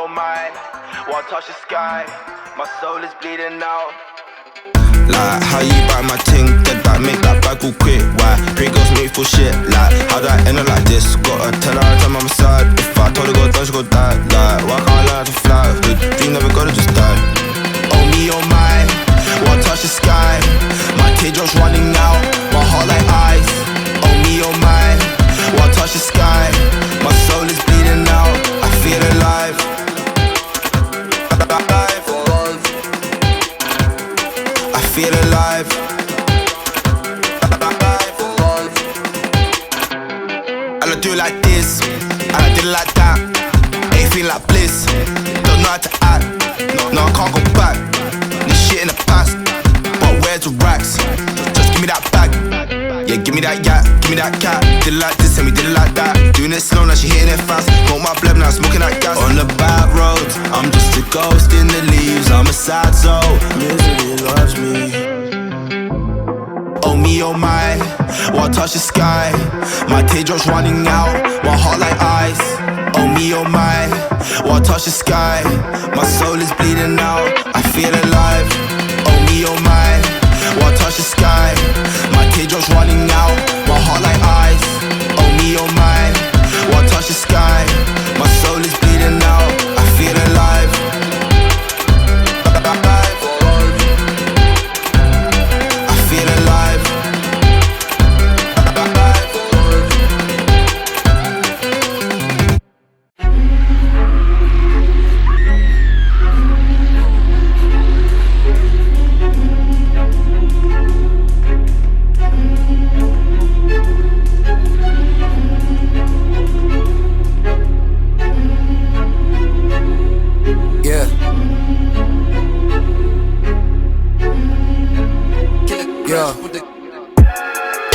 your mind, won't touch the sky. My soul is bleeding out. Like, how you buy my ting, get that, make that bag all quick. Why? Pretty girls make me feel shit. Like, how do I end up like this? Gotta tell her I'm on my side. If I told her go down, she go die. Like, why can't I learn to fly? The dream never gotta just die. Oh me, oh my, won't touch the sky. My teardrops running out, my heart like ice. Oh me, oh my, won't touch the sky. My soul is bleeding out, I feel alive. I feel alive. And I do it like this, and I did it like that. Ain't feeling like bliss, don't know how to act. No, I can't go back. This shit in the past, but where's the racks? Just give me that bag. Yeah, give me that yak, give me that cat. Did it like this and we did it like that. Doing it slow, now she hitting it fast. Got my blood now, smoking that gas. On the bad roads, I'm just a ghost in the leaves. I'm a sad soul, misery loves me. Oh me, oh my, won't touch the sky. My teardrops running out, my heart like ice. Oh me, oh my, won't touch the sky. My soul is bleeding out, I feel alive. Oh me, oh my, won't touch the sky. My teardrops running out, my heart like ice. Oh me, oh my, won't touch the sky. My soul is bleeding out, I feel alive. I feel alive.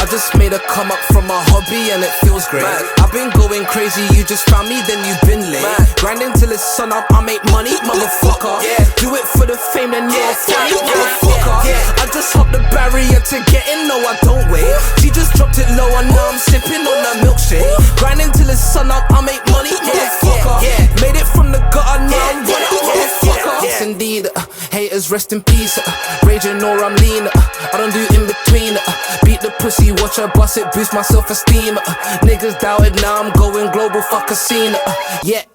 I just made a come up from my hobby and it feels great. I've been going crazy, you just found me, then you've been late. Grinding till it's sun up, I make money, motherfucker. Do it for the fame, then you're funny, motherfucker. I just hopped the barrier to get in, no I don't wait. She just dropped it low and now I'm sipping on that milkshake. Grinding till it's sun up, I make money, motherfucker. Made it from the gutter, now I'm running, motherfucker. Yes indeed, haters rest in peace. Raging or I'm lean, I don't do in between. Beat the pussy, watch her bust it, boost my self-esteem. Niggas doubted, now I'm going global, fuck Kasien. Yeah,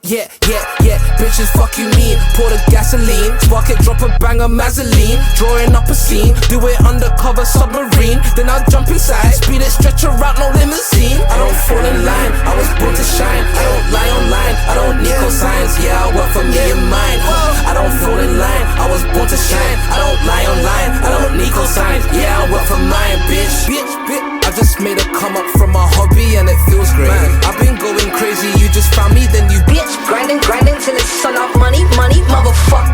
bitches fuck you mean. Pour the gasoline, spark it, drop a banger, Mazeline. Drawing up a scene, do it undercover submarine. Then I'll jump inside, speed it, stretch her out, no limousine. I don't fall in line, I was born to shine. I don't lie online, I don't need cosigns. Yeah, I work for me and mine. I don't fall in line, I was born to shine. I don't lie online, I don't need cosigns. Yeah, I work for mine, bitch. I just made a come up from my hobby and it feels great. I've been going crazy, you just found me, then you bitch. Grinding till it's sun up, money, motherfucker.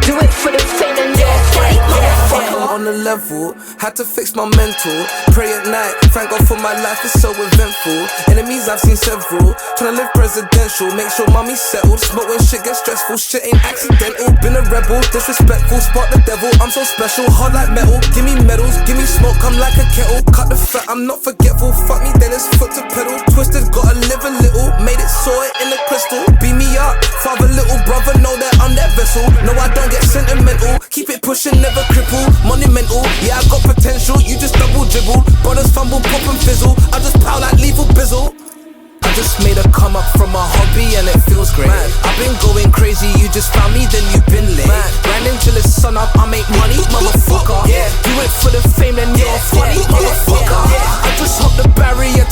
Do it for the fame and you're funny, motherfucker. On the level, had to fix my mental. Pray at night, thank God for my life, it's so eventful. Enemies I've seen several, tryna live presidential. Make sure mommy's settled, smoke when shit gets stressful. Shit ain't accidental, been a rebel, disrespectful. Spark the devil, I'm so special, hard like metal. Give me medals, give me smoke, I'm like a kettle. Cut the fat, I'm not forgetful. Fuck me, then it's foot to pedal. Twisted, gotta live a little. Made it, saw it in the crystal. Beat me up, father, little brother, know that I'm their vessel. No, I don't get sentimental. Keep it pushing, never cripple. Monumental, yeah, I got potential. You just double dribble. Brothers fumble, pop and fizzle. I just pow like lethal bizzle. I just made a come up from my hobby and it feels great. I've been going crazy, you just found me, then you've been late. Grinding till it's sun up, I make money, motherfucker. Do it for the fame, then you're funny, motherfucker. I just hopped the barrier